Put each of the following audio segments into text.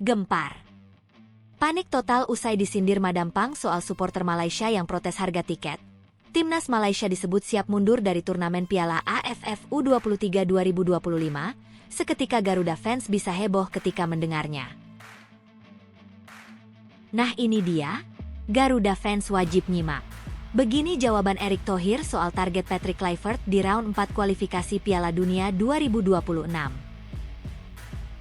Gempar. Panik total usai disindir Madam Pang soal supporter Malaysia yang protes harga tiket. Timnas Malaysia disebut siap mundur dari turnamen Piala AFF U23 2025. Seketika Garuda fans bisa heboh ketika mendengarnya. Nah ini dia, Garuda fans wajib nyimak. Begini jawaban Erick Thohir soal target Patrick Kluivert di round 4 kualifikasi Piala Dunia 2026.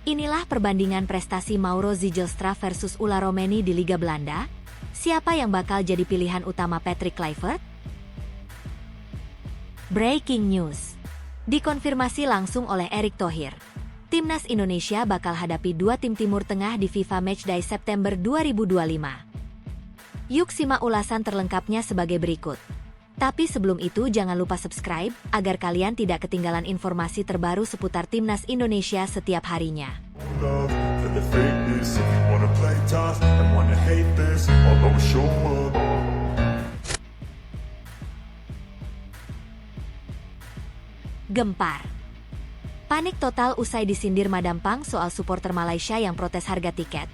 Inilah perbandingan prestasi Mauro Zijlstra versus Ulla Romeni di Liga Belanda. Siapa yang bakal jadi pilihan utama Patrick Kluivert? Breaking news. Dikonfirmasi langsung oleh Erick Thohir. Timnas Indonesia bakal hadapi dua tim Timur Tengah di FIFA Matchday September 2025. Yuk simak ulasan terlengkapnya sebagai berikut. Tapi sebelum itu jangan lupa subscribe, agar kalian tidak ketinggalan informasi terbaru seputar Timnas Indonesia setiap harinya. Gempar. Panik total usai disindir Madam Pang soal supporter Malaysia yang protes harga tiket.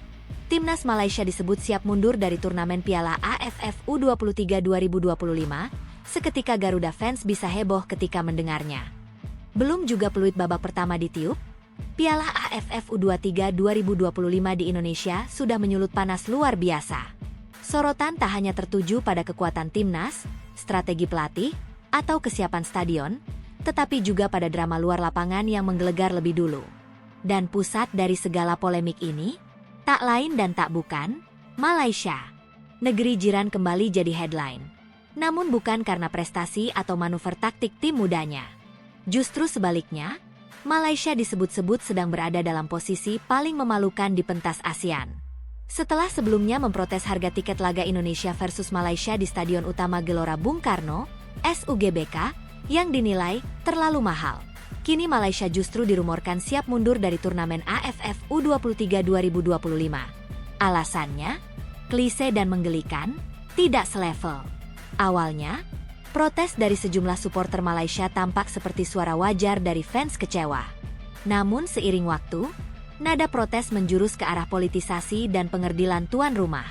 Timnas Malaysia disebut siap mundur dari turnamen Piala AFF U23 2025. Seketika Garuda fans bisa heboh ketika mendengarnya. Belum juga peluit babak pertama ditiup, Piala AFF U23 2025 di Indonesia sudah menyulut panas luar biasa. Sorotan tak hanya tertuju pada kekuatan timnas, strategi pelatih, atau kesiapan stadion, tetapi juga pada drama luar lapangan yang menggelegar lebih dulu. Dan pusat dari segala polemik ini, tak lain dan tak bukan, Malaysia. Negeri jiran kembali jadi headline. Namun bukan karena prestasi atau manuver taktik tim mudanya. Justru sebaliknya, Malaysia disebut-sebut sedang berada dalam posisi paling memalukan di pentas ASEAN. Setelah sebelumnya memprotes harga tiket laga Indonesia versus Malaysia di Stadion Utama Gelora Bung Karno, SUGBK, yang dinilai terlalu mahal. Kini Malaysia justru dirumorkan siap mundur dari turnamen AFF U23 2025. Alasannya, klise dan menggelikan, tidak selevel. Awalnya, protes dari sejumlah supporter Malaysia tampak seperti suara wajar dari fans kecewa. Namun seiring waktu, nada protes menjurus ke arah politisasi dan pengerdilan tuan rumah.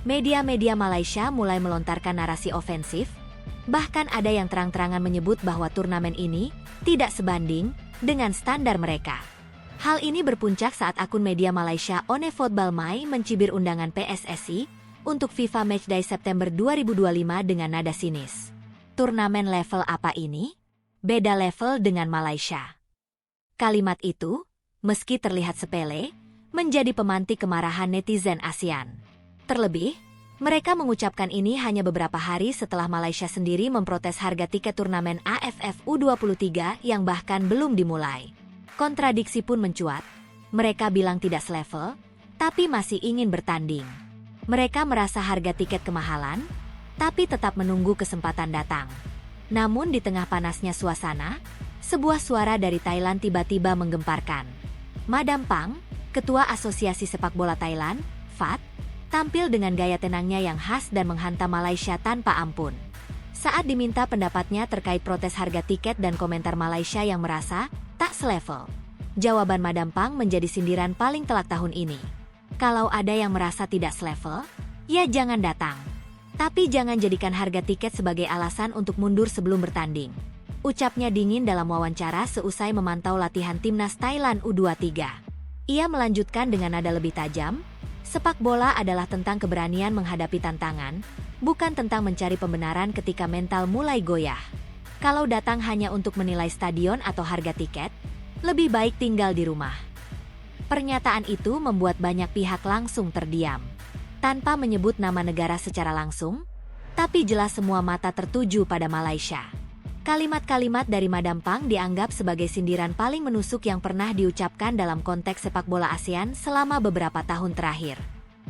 Media-media Malaysia mulai melontarkan narasi ofensif, bahkan ada yang terang-terangan menyebut bahwa turnamen ini tidak sebanding dengan standar mereka. Hal ini berpuncak saat akun media Malaysia One Football Mai mencibir undangan PSSI untuk FIFA Matchday September 2025 dengan nada sinis. Turnamen level apa ini? Beda level dengan Malaysia. Kalimat itu, meski terlihat sepele, menjadi pemantik kemarahan netizen ASEAN. Terlebih, mereka mengucapkan ini hanya beberapa hari setelah Malaysia sendiri memprotes harga tiket turnamen AFF U23 yang bahkan belum dimulai. Kontradiksi pun mencuat. Mereka bilang tidak selevel, tapi masih ingin bertanding. Mereka merasa harga tiket kemahalan, tapi tetap menunggu kesempatan datang. Namun di tengah panasnya suasana, sebuah suara dari Thailand tiba-tiba menggemparkan. Madam Pang, Ketua Asosiasi Sepak Bola Thailand, FAT, tampil dengan gaya tenangnya yang khas dan menghantam Malaysia tanpa ampun. Saat diminta pendapatnya terkait protes harga tiket dan komentar Malaysia yang merasa tak selevel, jawaban Madam Pang menjadi sindiran paling telak tahun ini. Kalau ada yang merasa tidak selevel, ya jangan datang. Tapi jangan jadikan harga tiket sebagai alasan untuk mundur sebelum bertanding. Ucapnya dingin dalam wawancara seusai memantau latihan timnas Thailand U23. Ia melanjutkan dengan nada lebih tajam, sepak bola adalah tentang keberanian menghadapi tantangan, bukan tentang mencari pembenaran ketika mental mulai goyah. Kalau datang hanya untuk menilai stadion atau harga tiket, lebih baik tinggal di rumah. Pernyataan itu membuat banyak pihak langsung terdiam. Tanpa menyebut nama negara secara langsung, tapi jelas semua mata tertuju pada Malaysia. Kalimat-kalimat dari Madam Pang dianggap sebagai sindiran paling menusuk yang pernah diucapkan dalam konteks sepak bola ASEAN selama beberapa tahun terakhir.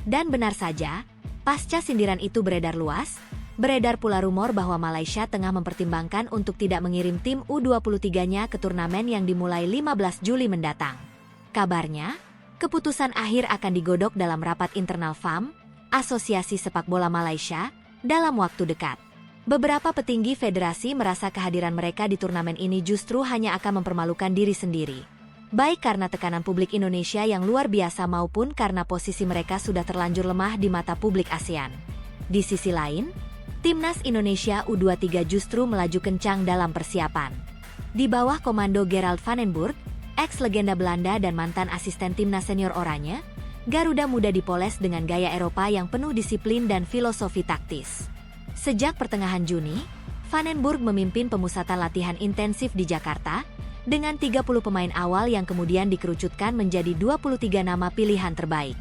Dan benar saja, pasca sindiran itu beredar luas, beredar pula rumor bahwa Malaysia tengah mempertimbangkan untuk tidak mengirim tim U23-nya ke turnamen yang dimulai 15 Juli mendatang. Kabarnya, keputusan akhir akan digodok dalam rapat internal FAM, Asosiasi Sepak Bola Malaysia, dalam waktu dekat. Beberapa petinggi federasi merasa kehadiran mereka di turnamen ini justru hanya akan mempermalukan diri sendiri. baik karena tekanan publik Indonesia yang luar biasa maupun karena posisi mereka sudah terlanjur lemah di mata publik ASEAN. Di sisi lain, Timnas Indonesia U23 justru melaju kencang dalam persiapan. Di bawah komando Gerald van den Burg, ex-legenda Belanda dan mantan asisten timnas senior Oranje, Garuda Muda dipoles dengan gaya Eropa yang penuh disiplin dan filosofi taktis. Sejak pertengahan Juni, Van den Burg memimpin pemusatan latihan intensif di Jakarta, dengan 30 pemain awal yang kemudian dikerucutkan menjadi 23 nama pilihan terbaik.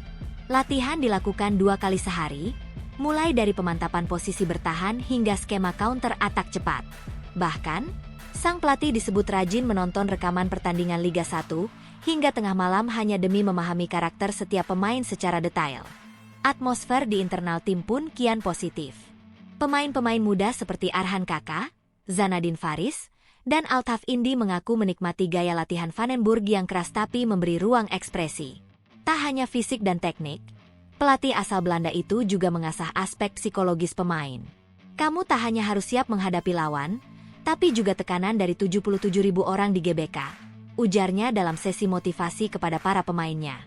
Latihan dilakukan 2 kali sehari, mulai dari pemantapan posisi bertahan hingga skema counter atak cepat. Bahkan, sang pelatih disebut rajin menonton rekaman pertandingan Liga 1 hingga tengah malam hanya demi memahami karakter setiap pemain secara detail. Atmosfer di internal tim pun kian positif. Pemain-pemain muda seperti Arhan Kaka, Zanadin Faris, dan Altaf Indi mengaku menikmati gaya latihan Van den Burg yang keras tapi memberi ruang ekspresi. Tak hanya fisik dan teknik, pelatih asal Belanda itu juga mengasah aspek psikologis pemain. Kamu tak hanya harus siap menghadapi lawan, tapi juga tekanan dari 77.000 orang di GBK, ujarnya dalam sesi motivasi kepada para pemainnya.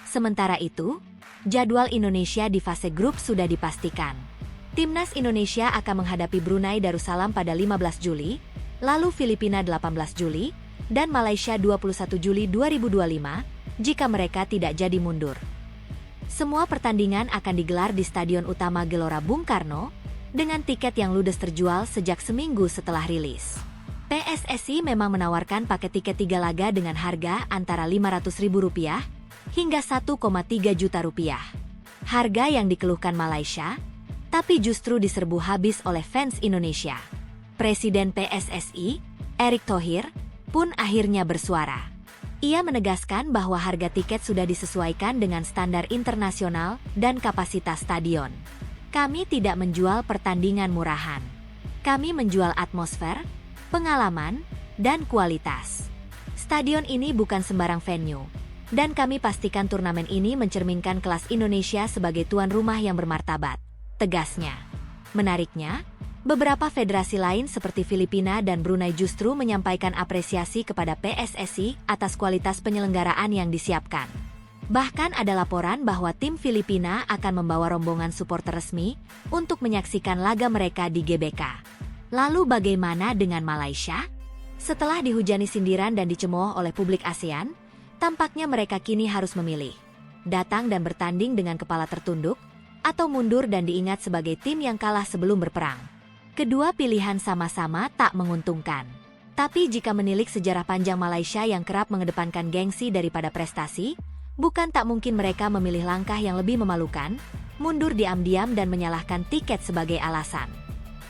Sementara itu, jadwal Indonesia di fase grup sudah dipastikan. Timnas Indonesia akan menghadapi Brunei Darussalam pada 15 Juli, lalu Filipina 18 Juli, dan Malaysia 21 Juli 2025, jika mereka tidak jadi mundur. Semua pertandingan akan digelar di Stadion Utama Gelora Bung Karno, dengan tiket yang ludes terjual sejak seminggu setelah rilis. PSSI memang menawarkan paket tiket 3 laga dengan harga antara Rp500.000 hingga Rp1,3 juta. Harga yang dikeluhkan Malaysia, tapi justru diserbu habis oleh fans Indonesia. Presiden PSSI, Erick Thohir, pun akhirnya bersuara. Ia menegaskan bahwa harga tiket sudah disesuaikan dengan standar internasional dan kapasitas stadion. Kami tidak menjual pertandingan murahan. Kami menjual atmosfer, pengalaman, dan kualitas. Stadion ini bukan sembarang venue, dan kami pastikan turnamen ini mencerminkan kelas Indonesia sebagai tuan rumah yang bermartabat, tegasnya. Menariknya, beberapa federasi lain seperti Filipina dan Brunei justru menyampaikan apresiasi kepada PSSI atas kualitas penyelenggaraan yang disiapkan. Bahkan ada laporan bahwa tim Filipina akan membawa rombongan supporter resmi untuk menyaksikan laga mereka di GBK. Lalu bagaimana dengan Malaysia? Setelah dihujani sindiran dan dicemooh oleh publik ASEAN, tampaknya mereka kini harus memilih. Datang dan bertanding dengan kepala tertunduk, atau mundur dan diingat sebagai tim yang kalah sebelum berperang. Kedua pilihan sama-sama tak menguntungkan. Tapi jika menilik sejarah panjang Malaysia yang kerap mengedepankan gengsi daripada prestasi, bukan tak mungkin mereka memilih langkah yang lebih memalukan, mundur diam-diam dan menyalahkan tiket sebagai alasan.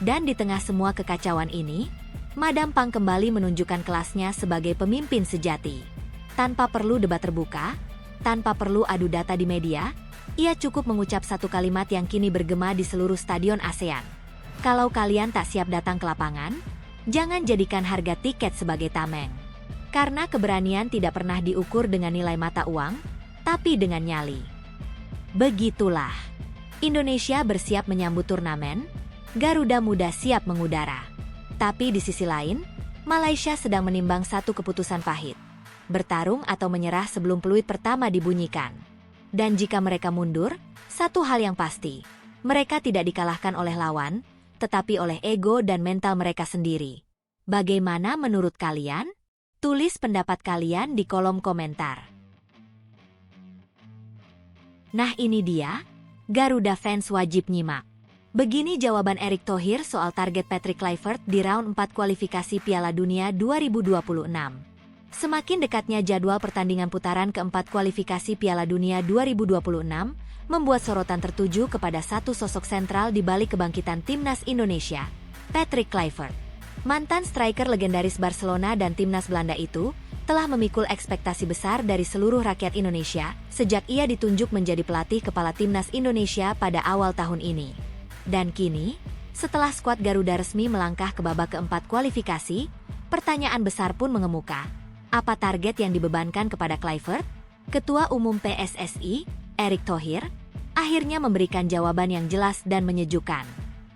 Dan di tengah semua kekacauan ini, Madam Pang kembali menunjukkan kelasnya sebagai pemimpin sejati. Tanpa perlu debat terbuka, tanpa perlu adu data di media, ia cukup mengucap satu kalimat yang kini bergema di seluruh stadion ASEAN. Kalau kalian tak siap datang ke lapangan, jangan jadikan harga tiket sebagai tameng. Karena keberanian tidak pernah diukur dengan nilai mata uang, tapi dengan nyali. Begitulah. Indonesia bersiap menyambut turnamen, Garuda Muda siap mengudara. Tapi di sisi lain, Malaysia sedang menimbang satu keputusan pahit. Bertarung atau menyerah sebelum peluit pertama dibunyikan. Dan jika mereka mundur, satu hal yang pasti, mereka tidak dikalahkan oleh lawan, tetapi oleh ego dan mental mereka sendiri. Bagaimana menurut kalian? Tulis pendapat kalian di kolom komentar. Nah ini dia, Garuda fans wajib nyimak. Begini jawaban Erick Thohir soal target Patrick Kluivert di round 4 kualifikasi Piala Dunia 2026. Semakin dekatnya jadwal pertandingan putaran keempat kualifikasi Piala Dunia 2026, membuat sorotan tertuju kepada satu sosok sentral di balik kebangkitan Timnas Indonesia, Patrick Kluivert. Mantan striker legendaris Barcelona dan Timnas Belanda itu telah memikul ekspektasi besar dari seluruh rakyat Indonesia sejak ia ditunjuk menjadi pelatih kepala Timnas Indonesia pada awal tahun ini. Dan kini, setelah skuad Garuda resmi melangkah ke babak keempat kualifikasi, pertanyaan besar pun mengemuka. Apa target yang dibebankan kepada Kluivert? Ketua Umum PSSI, Erick Thohir, akhirnya memberikan jawaban yang jelas dan menyejukkan.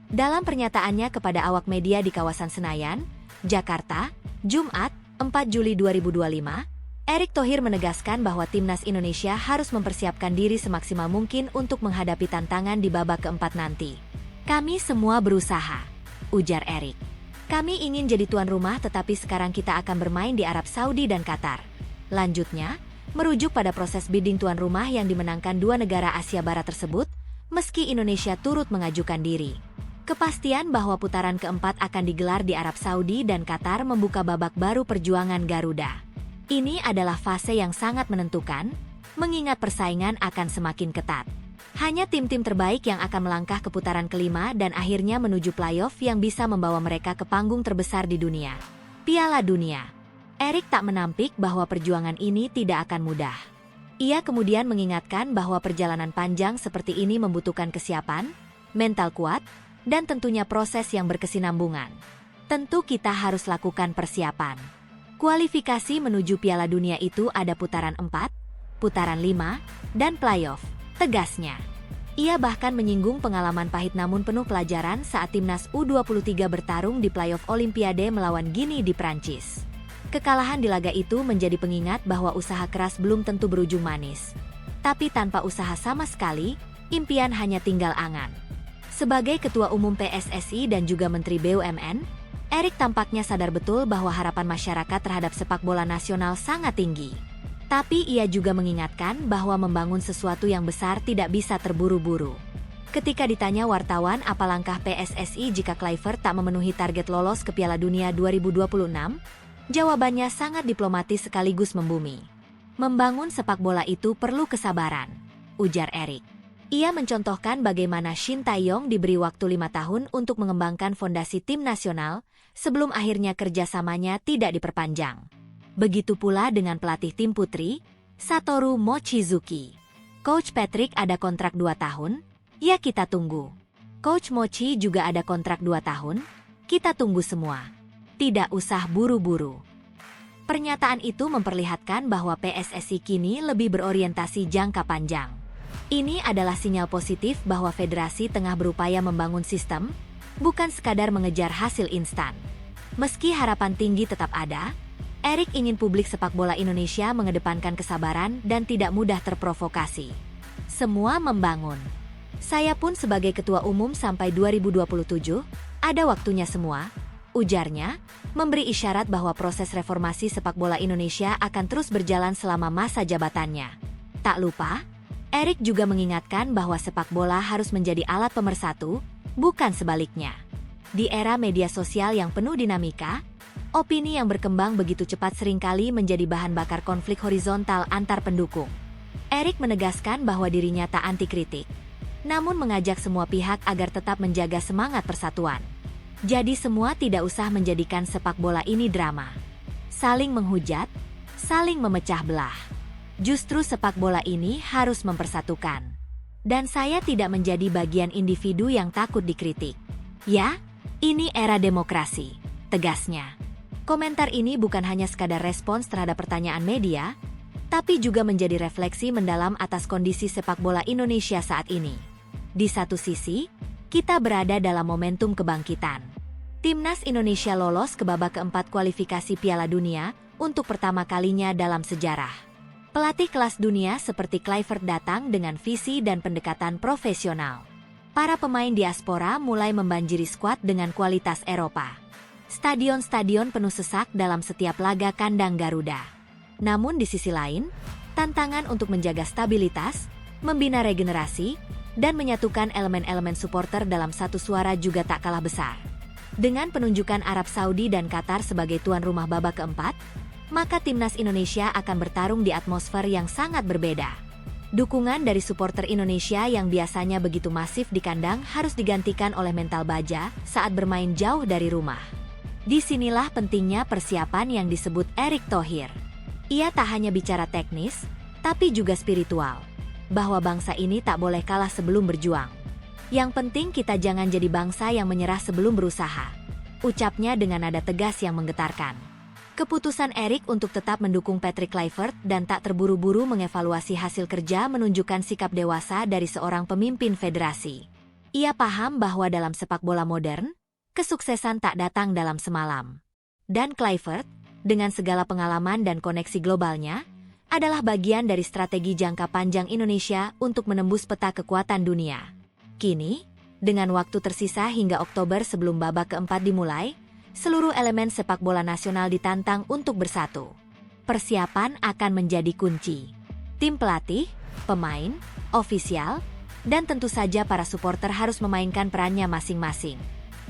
Dalam pernyataannya kepada awak media di kawasan Senayan, Jakarta, Jumat, 4 Juli 2025, Erick Thohir menegaskan bahwa timnas Indonesia harus mempersiapkan diri semaksimal mungkin untuk menghadapi tantangan di babak keempat nanti. Kami semua berusaha, ujar Erick. Kami ingin jadi tuan rumah tetapi sekarang kita akan bermain di Arab Saudi dan Qatar. Lanjutnya, merujuk pada proses bidding tuan rumah yang dimenangkan dua negara Asia Barat tersebut, meski Indonesia turut mengajukan diri. Kepastian bahwa putaran keempat akan digelar di Arab Saudi dan Qatar membuka babak baru perjuangan Garuda. Ini adalah fase yang sangat menentukan, mengingat persaingan akan semakin ketat. Hanya tim-tim terbaik yang akan melangkah ke putaran kelima dan akhirnya menuju playoff yang bisa membawa mereka ke panggung terbesar di dunia, Piala Dunia. Erick tak menampik bahwa perjuangan ini tidak akan mudah. Ia kemudian mengingatkan bahwa perjalanan panjang seperti ini membutuhkan kesiapan, mental kuat, dan tentunya proses yang berkesinambungan. Tentu kita harus lakukan persiapan. Kualifikasi menuju Piala Dunia itu ada putaran 4, putaran 5, dan playoff, tegasnya. Ia bahkan menyinggung pengalaman pahit namun penuh pelajaran saat timnas U23 bertarung di playoff Olimpiade melawan Guinea di Prancis. Kekalahan di laga itu menjadi pengingat bahwa usaha keras belum tentu berujung manis. Tapi tanpa usaha sama sekali, impian hanya tinggal angan. Sebagai Ketua Umum PSSI dan juga Menteri BUMN, Erick tampaknya sadar betul bahwa harapan masyarakat terhadap sepak bola nasional sangat tinggi. Tapi ia juga mengingatkan bahwa membangun sesuatu yang besar tidak bisa terburu-buru. Ketika ditanya wartawan apa langkah PSSI jika Kluivert tak memenuhi target lolos ke Piala Dunia 2026, jawabannya sangat diplomatis sekaligus membumi. Membangun sepak bola itu perlu kesabaran, ujar Erick. Ia mencontohkan bagaimana Shin Tae-yong diberi waktu 5 tahun untuk mengembangkan fondasi tim nasional, sebelum akhirnya kerjasamanya tidak diperpanjang. Begitu pula dengan pelatih tim putri, Satoru Mochizuki. Coach Patrick ada kontrak 2 tahun, ya kita tunggu. Coach Mochi juga ada kontrak 2 tahun, kita tunggu semua. Tidak usah buru-buru. Pernyataan itu memperlihatkan bahwa PSSI kini lebih berorientasi jangka panjang. Ini adalah sinyal positif bahwa federasi tengah berupaya membangun sistem, bukan sekadar mengejar hasil instan. Meski harapan tinggi tetap ada, Erick ingin publik sepak bola Indonesia mengedepankan kesabaran dan tidak mudah terprovokasi. Semua membangun. Saya pun sebagai ketua umum sampai 2027, ada waktunya semua, ujarnya, memberi isyarat bahwa proses reformasi sepak bola Indonesia akan terus berjalan selama masa jabatannya. Tak lupa, Erick juga mengingatkan bahwa sepak bola harus menjadi alat pemersatu, bukan sebaliknya. Di era media sosial yang penuh dinamika, opini yang berkembang begitu cepat seringkali menjadi bahan bakar konflik horizontal antar pendukung. Erick menegaskan bahwa dirinya tak anti kritik, namun mengajak semua pihak agar tetap menjaga semangat persatuan. Jadi semua tidak usah menjadikan sepak bola ini drama, saling menghujat, saling memecah belah. Justru sepak bola ini harus mempersatukan. Dan saya tidak menjadi bagian individu yang takut dikritik. Ya, ini era demokrasi, tegasnya. Komentar ini bukan hanya sekadar respons terhadap pertanyaan media, tapi juga menjadi refleksi mendalam atas kondisi sepak bola Indonesia saat ini. Di satu sisi, kita berada dalam momentum kebangkitan. Timnas Indonesia lolos ke babak keempat kualifikasi Piala Dunia untuk pertama kalinya dalam sejarah. Pelatih kelas dunia seperti Kluivert datang dengan visi dan pendekatan profesional. Para pemain diaspora mulai membanjiri skuad dengan kualitas Eropa. Stadion-stadion penuh sesak dalam setiap laga kandang Garuda. Namun di sisi lain, tantangan untuk menjaga stabilitas, membina regenerasi, dan menyatukan elemen-elemen supporter dalam satu suara juga tak kalah besar. Dengan penunjukan Arab Saudi dan Qatar sebagai tuan rumah babak keempat, maka timnas Indonesia akan bertarung di atmosfer yang sangat berbeda. Dukungan dari supporter Indonesia yang biasanya begitu masif di kandang harus digantikan oleh mental baja saat bermain jauh dari rumah. Disinilah pentingnya persiapan yang disebut Erick Thohir. Ia tak hanya bicara teknis, tapi juga spiritual. Bahwa bangsa ini tak boleh kalah sebelum berjuang. Yang penting kita jangan jadi bangsa yang menyerah sebelum berusaha. Ucapnya dengan nada tegas yang menggetarkan. Keputusan Erick untuk tetap mendukung Patrick Kluivert dan tak terburu-buru mengevaluasi hasil kerja menunjukkan sikap dewasa dari seorang pemimpin federasi. Ia paham bahwa dalam sepak bola modern, kesuksesan tak datang dalam semalam. Dan Kluivert, dengan segala pengalaman dan koneksi globalnya, adalah bagian dari strategi jangka panjang Indonesia untuk menembus peta kekuatan dunia. Kini, dengan waktu tersisa hingga Oktober sebelum babak keempat dimulai, seluruh elemen sepak bola nasional ditantang untuk bersatu. Persiapan akan menjadi kunci. Tim pelatih, pemain, ofisial, dan tentu saja para supporter harus memainkan perannya masing-masing.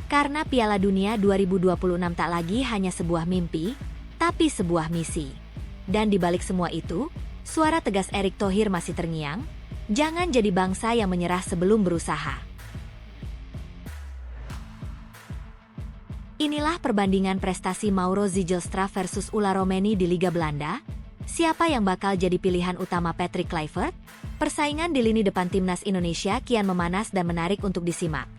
Karena Piala Dunia 2026 tak lagi hanya sebuah mimpi, tapi sebuah misi. Dan di balik semua itu, suara tegas Erick Thohir masih terngiang, jangan jadi bangsa yang menyerah sebelum berusaha. Inilah perbandingan prestasi Mauro Zijlstra versus Ulla Romeni di Liga Belanda. Siapa yang bakal jadi pilihan utama Patrick Kluivert? Persaingan di lini depan timnas Indonesia kian memanas dan menarik untuk disimak.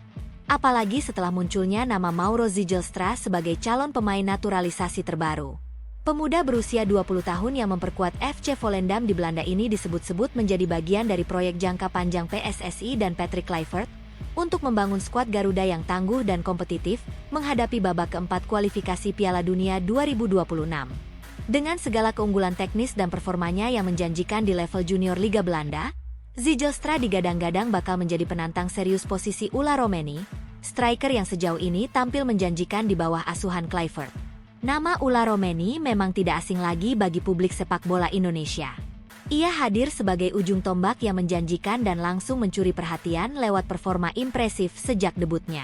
Apalagi setelah munculnya nama Mauro Zijlstra sebagai calon pemain naturalisasi terbaru. Pemuda berusia 20 tahun yang memperkuat FC Volendam di Belanda ini disebut-sebut menjadi bagian dari proyek jangka panjang PSSI dan Patrick Kluivert untuk membangun skuad Garuda yang tangguh dan kompetitif menghadapi babak keempat kualifikasi Piala Dunia 2026. Dengan segala keunggulan teknis dan performanya yang menjanjikan di level junior Liga Belanda, Zijlstra digadang-gadang bakal menjadi penantang serius posisi Ulla Romeni, striker yang sejauh ini tampil menjanjikan di bawah asuhan Kluivert. Nama Ulla Romeni memang tidak asing lagi bagi publik sepak bola Indonesia. Ia hadir sebagai ujung tombak yang menjanjikan dan langsung mencuri perhatian lewat performa impresif sejak debutnya.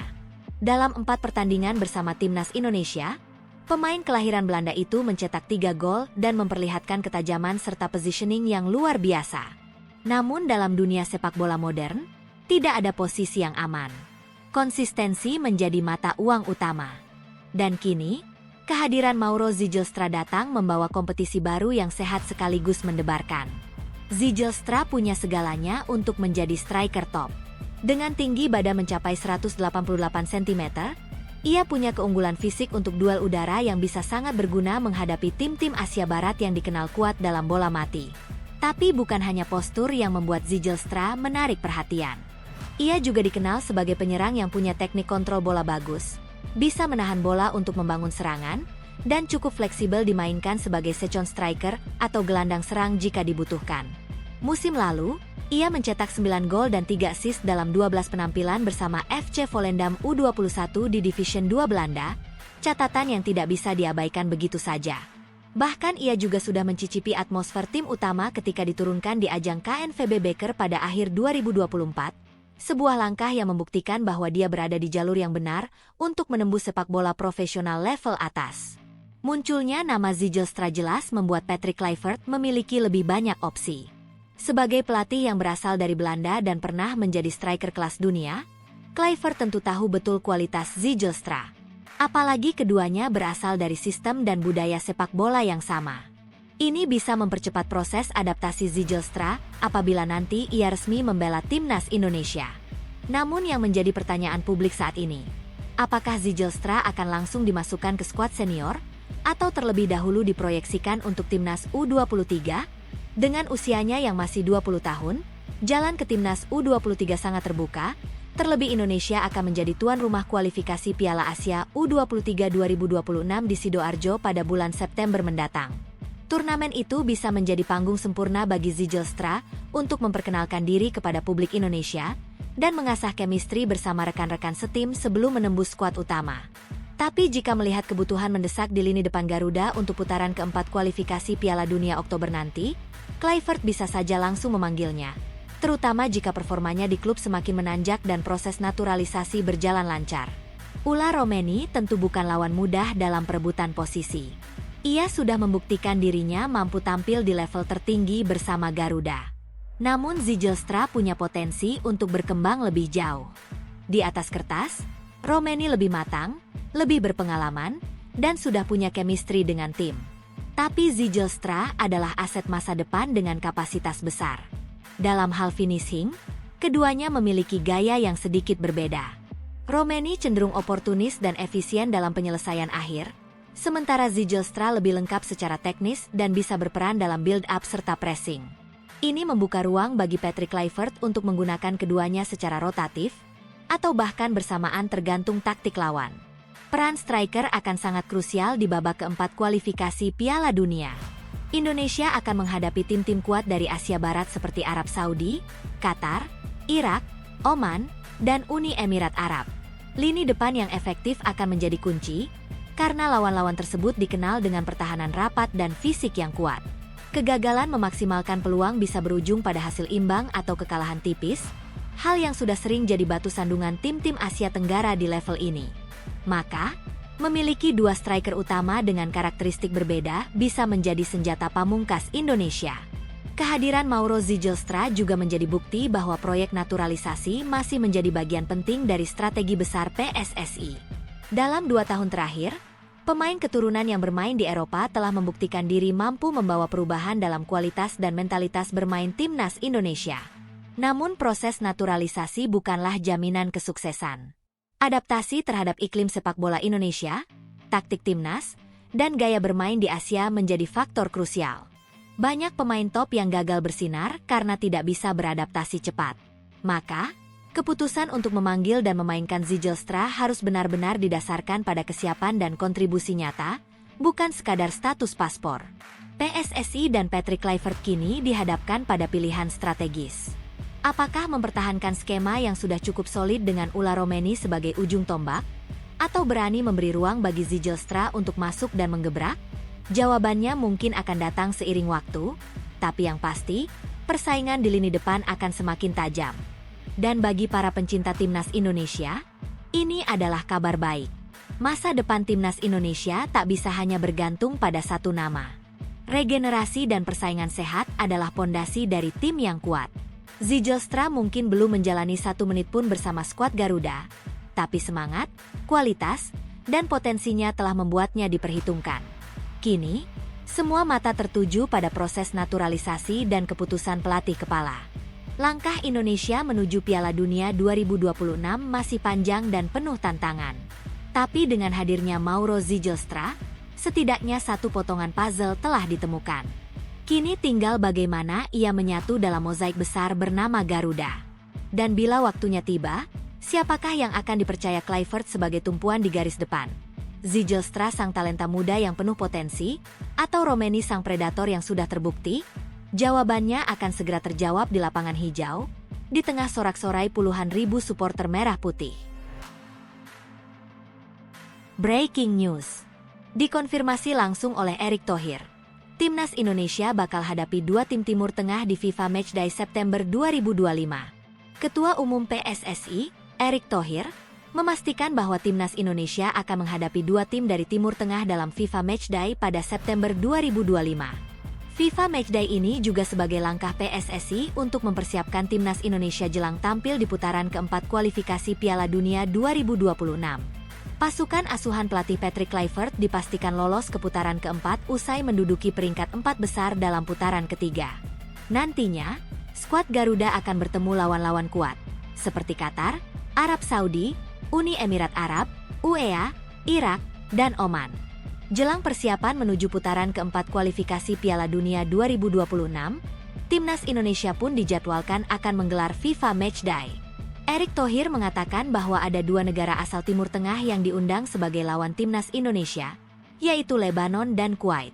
Dalam 4 pertandingan bersama timnas Indonesia, pemain kelahiran Belanda itu mencetak 3 gol dan memperlihatkan ketajaman serta positioning yang luar biasa. Namun dalam dunia sepak bola modern, tidak ada posisi yang aman. Konsistensi menjadi mata uang utama. Dan kini, kehadiran Mauro Zijlstra datang membawa kompetisi baru yang sehat sekaligus mendebarkan. Zijlstra punya segalanya untuk menjadi striker top. Dengan tinggi badan mencapai 188 cm, ia punya keunggulan fisik untuk duel udara yang bisa sangat berguna menghadapi tim-tim Asia Barat yang dikenal kuat dalam bola mati. Tapi bukan hanya postur yang membuat Zijlstra menarik perhatian. Ia juga dikenal sebagai penyerang yang punya teknik kontrol bola bagus, bisa menahan bola untuk membangun serangan, dan cukup fleksibel dimainkan sebagai second striker atau gelandang serang jika dibutuhkan. Musim lalu, ia mencetak 9 gol dan 3 assist dalam 12 penampilan bersama FC Volendam U21 di Division 2 Belanda, catatan yang tidak bisa diabaikan begitu saja. Bahkan ia juga sudah mencicipi atmosfer tim utama ketika diturunkan di ajang KNVB Beker pada akhir 2024, sebuah langkah yang membuktikan bahwa dia berada di jalur yang benar untuk menembus sepak bola profesional level atas. Munculnya nama Zijlstra jelas membuat Patrick Kluivert memiliki lebih banyak opsi. Sebagai pelatih yang berasal dari Belanda dan pernah menjadi striker kelas dunia, Kluivert tentu tahu betul kualitas Zijlstra. Apalagi keduanya berasal dari sistem dan budaya sepak bola yang sama. Ini bisa mempercepat proses adaptasi Zijlstra apabila nanti ia resmi membela timnas Indonesia. Namun yang menjadi pertanyaan publik saat ini, apakah Zijlstra akan langsung dimasukkan ke skuad senior atau terlebih dahulu diproyeksikan untuk timnas U23? Dengan usianya yang masih 20 tahun, jalan ke timnas U23 sangat terbuka, terlebih Indonesia akan menjadi tuan rumah kualifikasi Piala Asia U23 2026 di Sidoarjo pada bulan September mendatang. Turnamen itu bisa menjadi panggung sempurna bagi Zijlstra untuk memperkenalkan diri kepada publik Indonesia dan mengasah chemistry bersama rekan-rekan setim sebelum menembus skuad utama. Tapi jika melihat kebutuhan mendesak di lini depan Garuda untuk putaran keempat kualifikasi Piala Dunia Oktober nanti, Kluivert bisa saja langsung memanggilnya, terutama jika performanya di klub semakin menanjak dan proses naturalisasi berjalan lancar. Ulla Romeni tentu bukan lawan mudah dalam perebutan posisi. Ia sudah membuktikan dirinya mampu tampil di level tertinggi bersama Garuda. Namun Zijlstra punya potensi untuk berkembang lebih jauh. Di atas kertas, Romeni lebih matang, lebih berpengalaman, dan sudah punya chemistry dengan tim. Tapi Zijlstra adalah aset masa depan dengan kapasitas besar. Dalam hal finishing, keduanya memiliki gaya yang sedikit berbeda. Romeni cenderung oportunis dan efisien dalam penyelesaian akhir, sementara Zijlstra lebih lengkap secara teknis dan bisa berperan dalam build-up serta pressing. Ini membuka ruang bagi Patrick Kluivert untuk menggunakan keduanya secara rotatif, atau bahkan bersamaan tergantung taktik lawan. Peran striker akan sangat krusial di babak keempat kualifikasi Piala Dunia. Indonesia akan menghadapi tim-tim kuat dari Asia Barat seperti Arab Saudi, Qatar, Irak, Oman, dan Uni Emirat Arab. Lini depan yang efektif akan menjadi kunci, karena lawan-lawan tersebut dikenal dengan pertahanan rapat dan fisik yang kuat. Kegagalan memaksimalkan peluang bisa berujung pada hasil imbang atau kekalahan tipis, hal yang sudah sering jadi batu sandungan tim-tim Asia Tenggara di level ini. Maka, memiliki dua striker utama dengan karakteristik berbeda bisa menjadi senjata pamungkas Indonesia. Kehadiran Mauro Zijlstra juga menjadi bukti bahwa proyek naturalisasi masih menjadi bagian penting dari strategi besar PSSI. Dalam 2 tahun terakhir, pemain keturunan yang bermain di Eropa telah membuktikan diri mampu membawa perubahan dalam kualitas dan mentalitas bermain timnas Indonesia. Namun proses naturalisasi bukanlah jaminan kesuksesan. Adaptasi terhadap iklim sepak bola Indonesia, taktik timnas, dan gaya bermain di Asia menjadi faktor krusial. Banyak pemain top yang gagal bersinar karena tidak bisa beradaptasi cepat. Maka, keputusan untuk memanggil dan memainkan Zijlstra harus benar-benar didasarkan pada kesiapan dan kontribusi nyata, bukan sekadar status paspor. PSSI dan Patrick Kluivert kini dihadapkan pada pilihan strategis. Apakah mempertahankan skema yang sudah cukup solid dengan Ula Romeni sebagai ujung tombak? Atau berani memberi ruang bagi Zijlstra untuk masuk dan menggebrak? Jawabannya mungkin akan datang seiring waktu, tapi yang pasti, persaingan di lini depan akan semakin tajam. Dan bagi para pencinta timnas Indonesia, ini adalah kabar baik. Masa depan timnas Indonesia tak bisa hanya bergantung pada satu nama. Regenerasi dan persaingan sehat adalah pondasi dari tim yang kuat. Zijlstra mungkin belum menjalani 1 menit pun bersama skuad Garuda, tapi semangat, kualitas, dan potensinya telah membuatnya diperhitungkan. Kini, semua mata tertuju pada proses naturalisasi dan keputusan pelatih kepala. Langkah Indonesia menuju Piala Dunia 2026 masih panjang dan penuh tantangan. Tapi dengan hadirnya Mauro Zijlstra, setidaknya satu potongan puzzle telah ditemukan. Kini tinggal bagaimana ia menyatu dalam mozaik besar bernama Garuda. Dan bila waktunya tiba, siapakah yang akan dipercaya Kluivert sebagai tumpuan di garis depan? Zijlstra sang talenta muda yang penuh potensi, atau Romeni sang predator yang sudah terbukti? Jawabannya akan segera terjawab di lapangan hijau, di tengah sorak-sorai puluhan ribu supporter merah putih. Breaking news. Dikonfirmasi langsung oleh Erick Thohir. Timnas Indonesia bakal hadapi 2 tim Timur Tengah di FIFA Matchday September 2025. Ketua Umum PSSI, Erick Thohir, memastikan bahwa timnas Indonesia akan menghadapi 2 tim dari Timur Tengah dalam FIFA Matchday pada September 2025. FIFA Matchday ini juga sebagai langkah PSSI untuk mempersiapkan timnas Indonesia jelang tampil di putaran keempat kualifikasi Piala Dunia 2026. Pasukan asuhan pelatih Patrick Kluivert dipastikan lolos ke putaran keempat usai menduduki peringkat 4 besar dalam putaran ketiga. Nantinya, skuad Garuda akan bertemu lawan-lawan kuat, seperti Qatar, Arab Saudi, Uni Emirat Arab, UEA, Irak, dan Oman. Jelang persiapan menuju putaran keempat kualifikasi Piala Dunia 2026, timnas Indonesia pun dijadwalkan akan menggelar FIFA Matchday. Erick Thohir mengatakan bahwa ada 2 negara asal Timur Tengah yang diundang sebagai lawan timnas Indonesia, yaitu Lebanon dan Kuwait.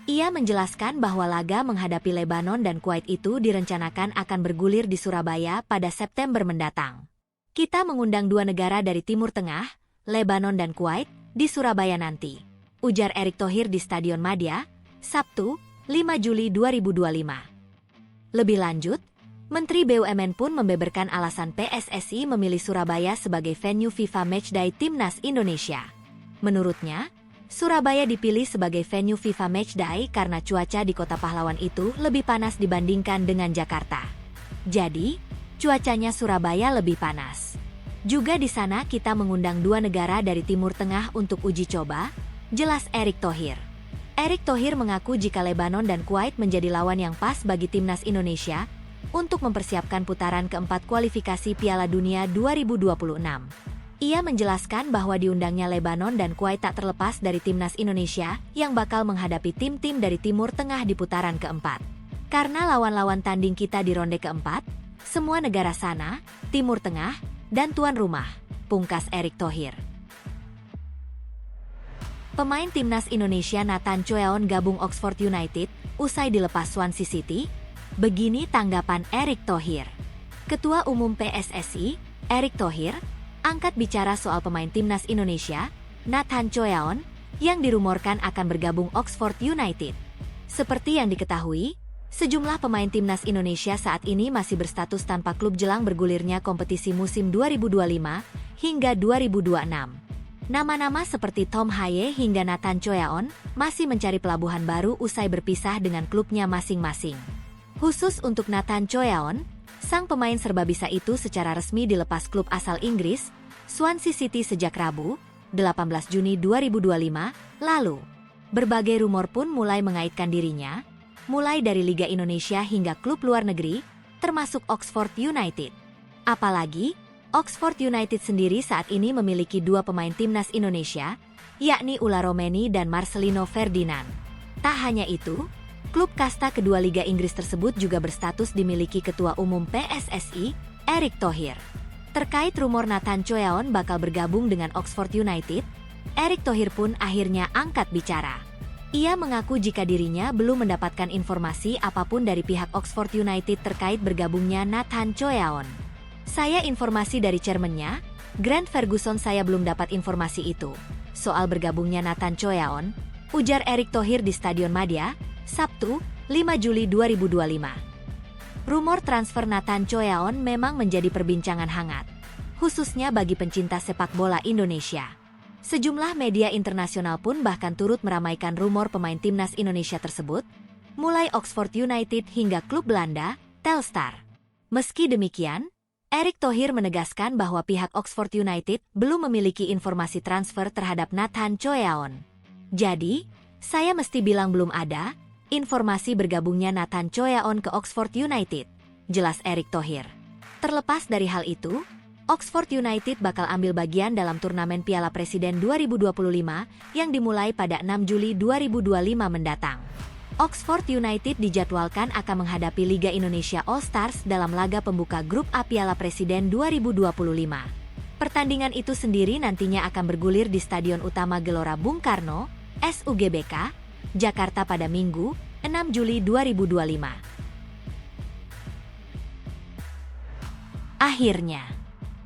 Ia menjelaskan bahwa laga menghadapi Lebanon dan Kuwait itu direncanakan akan bergulir di Surabaya pada September mendatang. Kita mengundang 2 negara dari Timur Tengah, Lebanon dan Kuwait, di Surabaya nanti, ujar Erick Thohir di Stadion Madia, Sabtu, 5 Juli 2025. Lebih lanjut, Menteri BUMN pun membeberkan alasan PSSI memilih Surabaya sebagai venue FIFA Matchday Timnas Indonesia. Menurutnya, Surabaya dipilih sebagai venue FIFA Matchday karena cuaca di kota pahlawan itu lebih panas dibandingkan dengan Jakarta. Jadi, cuacanya Surabaya lebih panas. Juga di sana kita mengundang 2 negara dari Timur Tengah untuk uji coba, jelas Erick Thohir. Erick Thohir mengaku jika Lebanon dan Kuwait menjadi lawan yang pas bagi timnas Indonesia untuk mempersiapkan putaran keempat kualifikasi Piala Dunia 2026. Ia menjelaskan bahwa diundangnya Lebanon dan Kuwait tak terlepas dari timnas Indonesia yang bakal menghadapi tim-tim dari Timur Tengah di putaran keempat. Karena lawan-lawan tanding kita di ronde keempat, semua negara sana, Timur Tengah, dan tuan rumah, pungkas Erick Thohir. Pemain timnas Indonesia Nathan Choeon gabung Oxford United usai dilepas Swansea City. Begini tanggapan Erick Thohir. Ketua Umum PSSI, Erick Thohir, angkat bicara soal pemain timnas Indonesia, Nathan Choeon, yang dirumorkan akan bergabung Oxford United. Seperti yang diketahui, sejumlah pemain timnas Indonesia saat ini masih berstatus tanpa klub jelang bergulirnya kompetisi musim 2025 hingga 2026. Nama-nama seperti Tom Haye hingga Nathan Choeon masih mencari pelabuhan baru usai berpisah dengan klubnya masing-masing. Khusus untuk Nathan Choeon, sang pemain serba bisa itu secara resmi dilepas klub asal Inggris, Swansea City sejak Rabu, 18 Juni 2025, lalu. Berbagai rumor pun mulai mengaitkan dirinya, mulai dari Liga Indonesia hingga klub luar negeri, termasuk Oxford United. Apalagi, Oxford United sendiri saat ini memiliki dua pemain timnas Indonesia, yakni Ula Romeni dan Marcelino Ferdinand. Tak hanya itu, klub kasta kedua Liga Inggris tersebut juga berstatus dimiliki Ketua Umum PSSI, Erick Thohir. Terkait rumor Nathan Choeon bakal bergabung dengan Oxford United, Erick Thohir pun akhirnya angkat bicara. Ia mengaku jika dirinya belum mendapatkan informasi apapun dari pihak Oxford United terkait bergabungnya Nathan Choeon. Saya informasi dari chairman-nya, Grant Ferguson, saya belum dapat informasi itu. Soal bergabungnya Nathan Choeon, ujar Erick Thohir di Stadion Madia, Sabtu, 5 Juli 2025. Rumor transfer Nathan Choeon memang menjadi perbincangan hangat, khususnya bagi pencinta sepak bola Indonesia. Sejumlah media internasional pun bahkan turut meramaikan rumor pemain timnas Indonesia tersebut, mulai Oxford United hingga klub Belanda, Telstar. Meski demikian, Erick Thohir menegaskan bahwa pihak Oxford United belum memiliki informasi transfer terhadap Nathan Choeon. Jadi, saya mesti bilang belum ada informasi bergabungnya Nathan Choeon ke Oxford United, jelas Erick Thohir. Terlepas dari hal itu, Oxford United bakal ambil bagian dalam turnamen Piala Presiden 2025 yang dimulai pada 6 Juli 2025 mendatang. Oxford United dijadwalkan akan menghadapi Liga Indonesia All-Stars dalam laga pembuka grup A Piala Presiden 2025. Pertandingan itu sendiri nantinya akan bergulir di Stadion Utama Gelora Bung Karno, SUGBK, Jakarta pada Minggu, 6 Juli 2025. Akhirnya,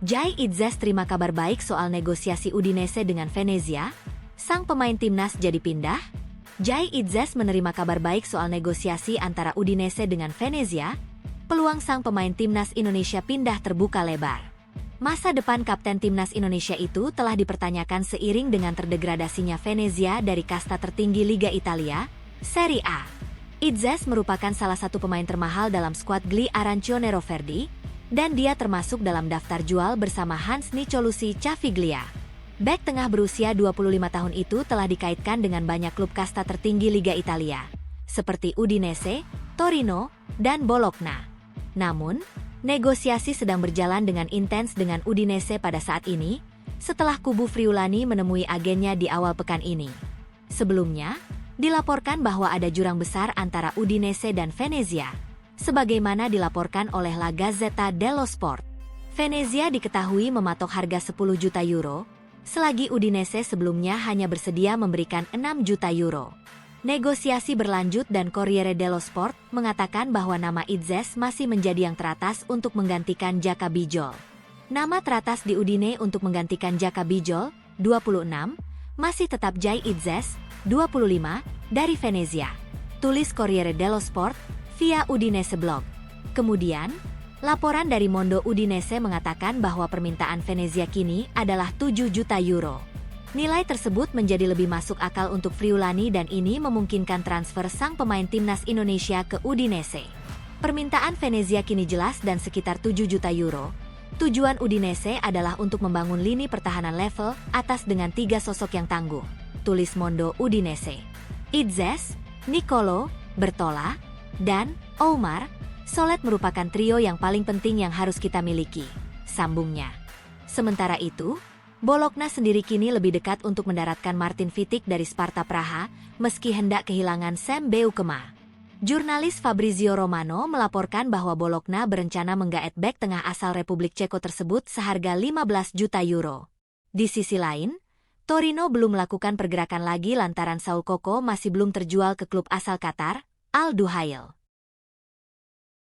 Jai Idzes terima kabar baik soal negosiasi Udinese dengan Venezia. Sang pemain timnas jadi pindah. Jai Idzes menerima kabar baik soal negosiasi antara Udinese dengan Venezia. Peluang sang pemain timnas Indonesia pindah terbuka lebar. Masa depan kapten timnas Indonesia itu telah dipertanyakan seiring dengan terdegradasinya Venezia dari kasta tertinggi Liga Italia, Serie A. Idzes merupakan salah satu pemain termahal dalam skuad Gli Arancio-Nero Verdi, dan dia termasuk dalam daftar jual bersama Hans Nicolosi Caviglia. Bek tengah berusia 25 tahun itu telah dikaitkan dengan banyak klub kasta tertinggi Liga Italia, seperti Udinese, Torino, dan Bologna. Namun, negosiasi sedang berjalan dengan intens dengan Udinese pada saat ini, setelah kubu Friulani menemui agennya di awal pekan ini. Sebelumnya, dilaporkan bahwa ada jurang besar antara Udinese dan Venezia, sebagaimana dilaporkan oleh La Gazzetta dello Sport. Venezia diketahui mematok harga 10 juta euro, selagi Udinese sebelumnya hanya bersedia memberikan 6 juta euro. Negosiasi berlanjut dan Corriere dello Sport mengatakan bahwa nama Idzes masih menjadi yang teratas untuk menggantikan Jaka Bijol. Nama teratas di Udine untuk menggantikan Jaka Bijol, 26, masih tetap Jai Idzes, 25, dari Venezia. Tulis Corriere dello Sport via Udinese Blog. Kemudian, laporan dari Mondo Udinese mengatakan bahwa permintaan Venezia kini adalah 7 juta euro. Nilai tersebut menjadi lebih masuk akal untuk Friulani dan ini memungkinkan transfer sang pemain timnas Indonesia ke Udinese. Permintaan Venezia kini jelas dan sekitar 7 juta euro. Tujuan Udinese adalah untuk membangun lini pertahanan level atas dengan 3 sosok yang tangguh, tulis Mondo Udinese. Idzes, Nicolo, Bertola, dan Omar Solet merupakan trio yang paling penting yang harus kita miliki, sambungnya. Sementara itu, Bologna sendiri kini lebih dekat untuk mendaratkan Martin Vitic dari Sparta Praha, meski hendak kehilangan Sam Beukema. Jurnalis Fabrizio Romano melaporkan bahwa Bologna berencana menggaet bek tengah asal Republik Ceko tersebut seharga 15 juta euro. Di sisi lain, Torino belum melakukan pergerakan lagi lantaran Saul Coco masih belum terjual ke klub asal Qatar, Al Duhail.